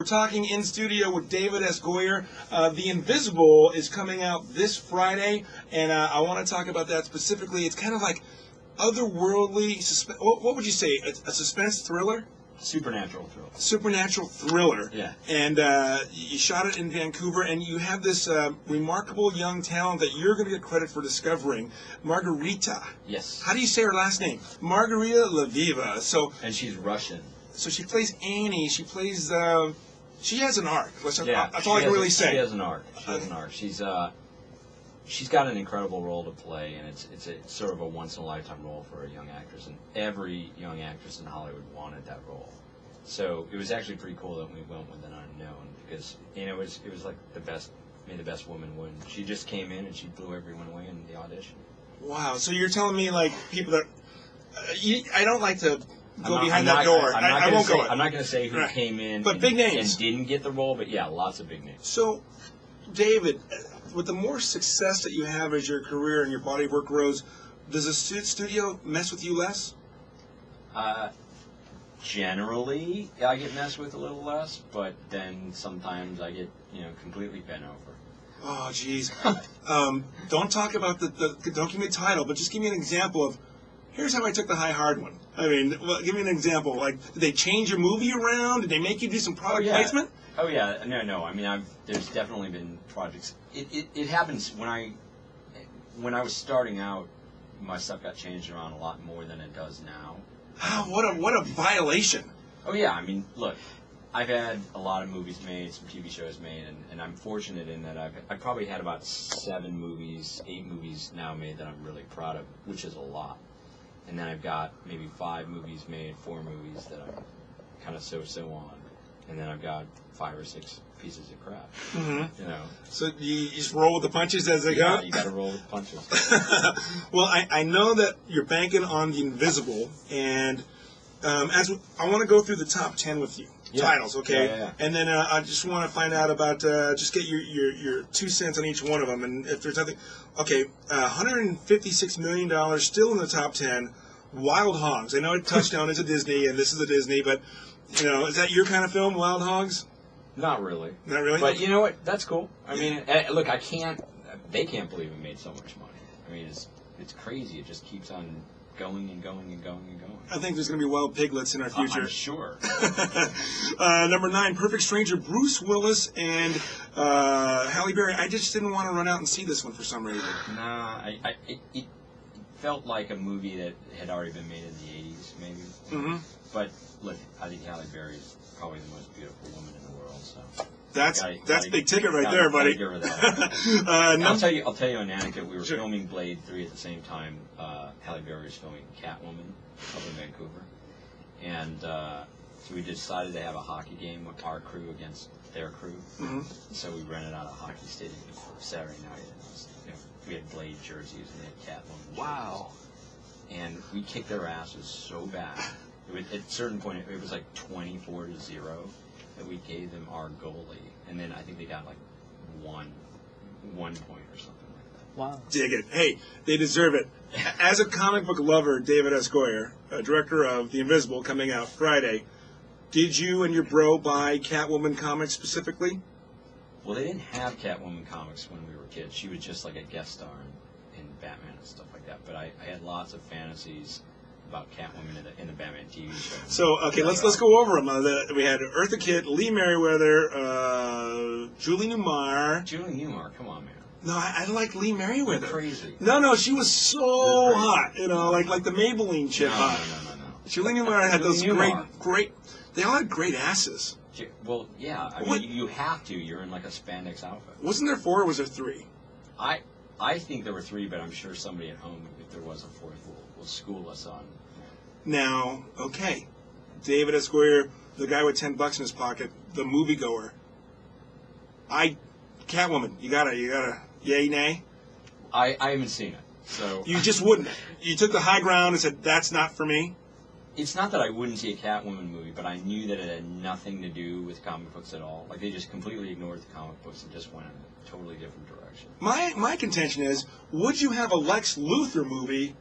We're talking in studio with David S. Goyer. The Invisible is coming out this Friday, and I want to talk about that specifically. It's kind of like otherworldly, what would you say, a suspense thriller? Supernatural thriller. Supernatural thriller. Yeah. And you shot it in Vancouver, and you have this remarkable young talent that you're going to get credit for discovering, Margarita. Yes. How do you say her last name? Margarita Laviva. And she's Russian. So she plays Annie. She plays. She has an arc. That's all I can really say. She has an arc. She's got an incredible role to play, and it's sort of a once-in-a-lifetime role for a young actress, and every young actress in Hollywood wanted that role. So it was actually pretty cool that we went with an unknown, because it was like the best woman win. She just came in and she blew everyone away in the audition. Wow. So you're telling me, like, people that I don't like to go behind that door. I won't go. I'm not going to say who came in, but big names, and didn't get the role, but yeah, lots of big names. So, David, with the more success that you have as your career and your body of work grows, does the studio mess with you less? Generally, I get messed with a little less, but then sometimes I get, completely bent over. Oh, jeez. Don't talk about don't give me a title, but just give me an example of, here's how I took the high hard one. I mean, give me an example. Like, did they change your movie around? Did they make you do some product placement? Oh yeah, no. I mean, there's definitely been projects. It happens when I was starting out. My stuff got changed around a lot more than it does now. Oh, what a violation! Oh yeah, I mean, look, I've had a lot of movies made, some TV shows made, and I'm fortunate in that I've probably had about 8 movies now made that I'm really proud of, which is a lot. And then I've got maybe 5 movies made, 4 movies that I'm kind of so on. And then I've got 5 or 6 pieces of crap. Mm-hmm. So you just roll with the punches as they go? Yeah, you got to roll with the punches. Well, I know that you're banking on The Invisible, and I want to go through the top 10 with you. Yeah. Titles, okay? Yeah. And then I just want to find out about, just get your 2 cents on each one of them. And if there's nothing, okay, $156 million, still in the top 10. Wild Hogs. I know Touchdown is a Disney, and this is a Disney, but, is that your kind of film, Wild Hogs? Not really. Not really? But you know what? That's cool. I mean, look, they can't believe it made so much money. I mean, it's crazy. It just keeps on going and going and going and going. I think there's going to be wild piglets in our future. I'm sure. Number 9, Perfect Stranger, Bruce Willis and Halle Berry. I just didn't want to run out and see this one for some reason. Nah, it felt like a movie that had already been made in the 80s, maybe. Mm-hmm. But look, I think Halle Berry is probably the most beautiful woman in the world. So that's big ticket right there, buddy. Give her that. I'll tell you an anecdote. We were filming Blade 3 at the same time. Halle Berry was filming Catwoman up in Vancouver, and so we decided to have a hockey game with our crew against their crew. Mm-hmm. So we rented out a hockey stadium for Saturday night. And we had Blade jerseys and we had Catwoman jerseys. Wow. And we kicked their asses so bad. At a certain point, it was like 24-0 that we gave them our goalie, and then I think they got like one point or something like that. Wow. Dig it. Hey, they deserve it. As a comic book lover, David S. Goyer, director of The Invisible, coming out Friday, did you and your bro buy Catwoman comics specifically? Well, they didn't have Catwoman comics when we were kids. She was just like a guest star in Batman and stuff like that. But I had lots of fantasies about Catwoman in the Batman TV show. So, okay, let's go over them. We had Eartha Kitt, Lee Merriweather, Julie Newmar. Julie Newmar, come on, man. No, I like Lee Merriweather. You're crazy. No, she was so hot. Like the Maybelline chick hot. No. Julie Newmar had those great. They all had great asses. Well, yeah. I mean, you have to. You're in like a spandex outfit. Wasn't there 4 or was there 3? I think there were 3, but I'm sure somebody at home, if there was a 4th, will school us on. Now, okay, David S. Goyer, the guy with $10 in his pocket, the moviegoer. Catwoman, you gotta, yay, nay? I haven't seen it, so. You just wouldn't. You took the high ground and said, that's not for me? It's not that I wouldn't see a Catwoman movie, but I knew that it had nothing to do with comic books at all. Like, they just completely ignored the comic books and just went in a totally different direction. My contention is, would you have a Lex Luthor movie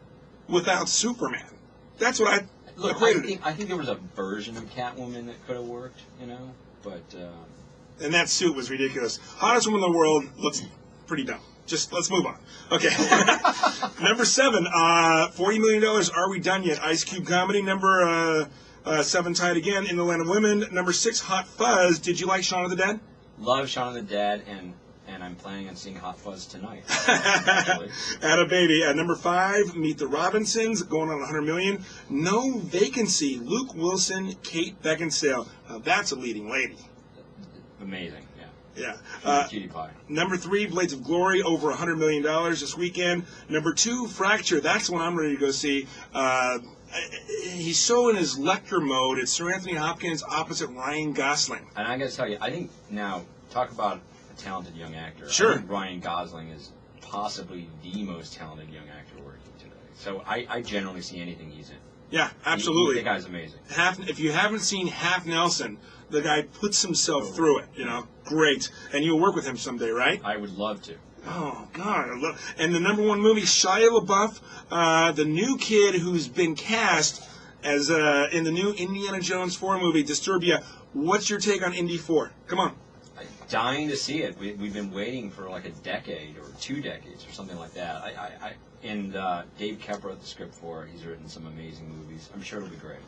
without Superman? That's what I equated. I think there was a version of Catwoman that could have worked, But And that suit was ridiculous. Hottest woman in the world looks pretty dumb. Just let's move on. Okay. Number 7, $40 million. Are we done yet? Ice Cube comedy. Number 7, tied again. In the Land of Women. Number 6, Hot Fuzz. Did you like Shaun of the Dead? love Shaun of the Dead, and I'm planning on seeing Hot Fuzz tonight. Atta baby. At number 5, Meet the Robinsons, going on 100 million. No Vacancy. Luke Wilson, Kate Beckinsale. That's a leading lady. Amazing. Yeah. Cutie pie. Number 3, Blades of Glory, over $100 million this weekend. Number 2, Fracture. That's the one I'm ready to go see. He's so in his Lecter mode. It's Sir Anthony Hopkins opposite Ryan Gosling. And I got to tell you, I think now, talk about a talented young actor. Sure. I think Ryan Gosling is possibly the most talented young actor working today. So I generally see anything he's in. Yeah, absolutely. The guy's amazing. If you haven't seen Half Nelson, the guy puts himself through it, Great. And you'll work with him someday, right? I would love to. Oh, God. And the number 1 movie, Shia LaBeouf, the new kid who's been cast as in the new Indiana Jones 4 movie, Disturbia. What's your take on Indy 4? Come on. I'm dying to see it. We've been waiting for like a decade or 2 decades or something like that. And Dave Kep wrote the script for it. He's written some amazing movies. I'm sure it'll be great.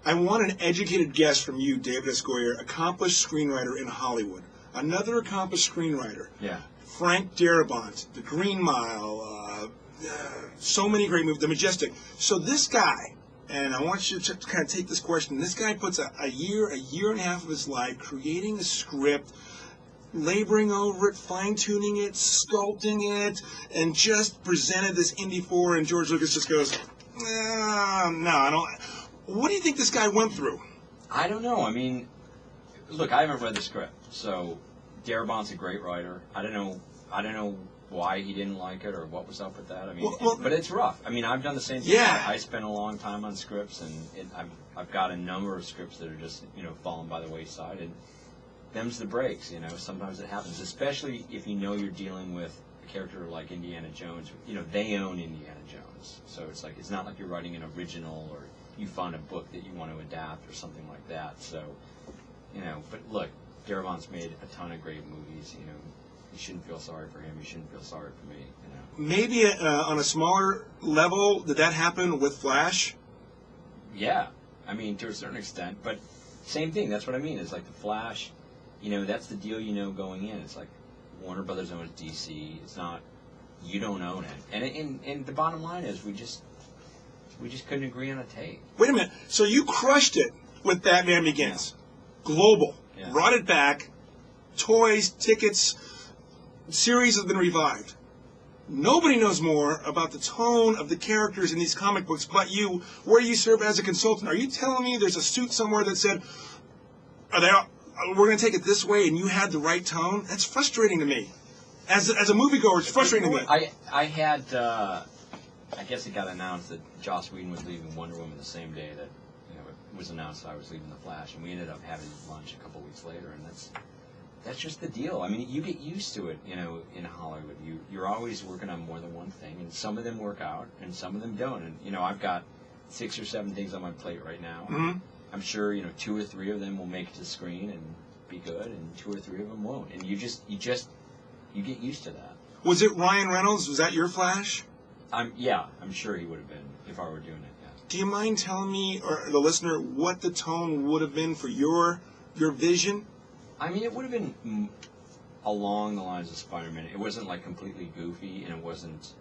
I want an educated guess from you, David S. Goyer, accomplished screenwriter in Hollywood. Another accomplished screenwriter. Yeah. Frank Darabont, The Green Mile, so many great movies, The Majestic. So this guy, and I want you to kind of take this question, this guy puts a year and a half of his life creating a script, laboring over it, fine-tuning it, sculpting it, and just presented this Indy 4, and George Lucas just goes, no, I don't. What do you think this guy went through? I don't know. I mean, look, I haven't read the script, so Darabont's a great writer. I don't know why he didn't like it or what was up with that. I mean, but it's rough. I mean, I've done the same thing. Yeah. I spent a long time on scripts, and I've got a number of scripts that are just fallen by the wayside, and them's the breaks. Sometimes it happens, especially if you're dealing with a character like Indiana Jones. They own Indiana Jones, so it's not like you're writing an original or you found a book that you want to adapt or something like that. So, but look, Darabont's made a ton of great movies. You shouldn't feel sorry for him. You shouldn't feel sorry for me. Maybe on a smaller level, did that happen with Flash? Yeah, I mean, to a certain extent, but same thing. That's what I mean. It's like the Flash. That's the deal. Going in. It's like Warner Brothers owns DC. It's not. You don't own it. And the bottom line is we just couldn't agree on a take. Wait a minute. So you crushed it with Batman Begins. Yeah. Global. Yeah. Brought it back. Toys, tickets, series have been revived. Nobody knows more about the tone of the characters in these comic books but you, where you serve as a consultant. Are you telling me there's a suit somewhere that said, we're going to take it this way, and you had the right tone? That's frustrating to me. As a moviegoer, it's frustrating to me. I had... I guess it got announced that Joss Whedon was leaving Wonder Woman the same day that it was announced that I was leaving The Flash, and we ended up having lunch a couple weeks later, and that's just the deal. I mean, you get used to it, in Hollywood. You're always working on more than one thing, and some of them work out, and some of them don't. And I've got 6 or 7 things on my plate right now. Mm-hmm. I'm sure 2 or 3 of them will make it to the screen and be good, and 2 or 3 of them won't. And you get used to that. Was it Ryan Reynolds? Was that your Flash? I'm sure he would have been if I were doing it. Yeah. Do you mind telling me or the listener what the tone would have been for your vision? I mean, it would have been along the lines of Spider-Man. It wasn't like completely goofy, and it wasn't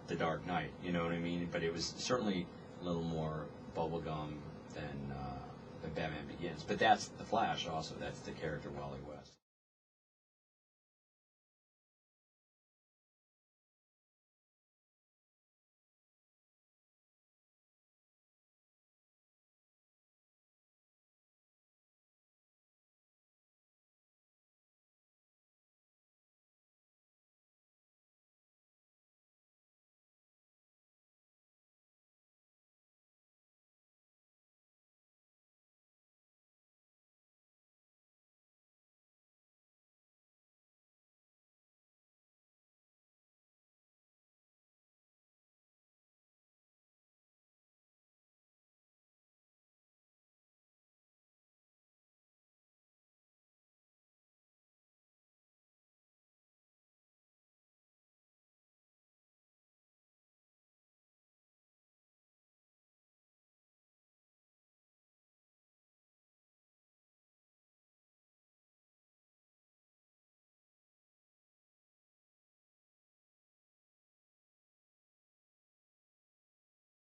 The Dark Knight. You know what I mean? But it was certainly a little more bubblegum than Batman Begins. But that's the Flash. Also, that's the character Wally West.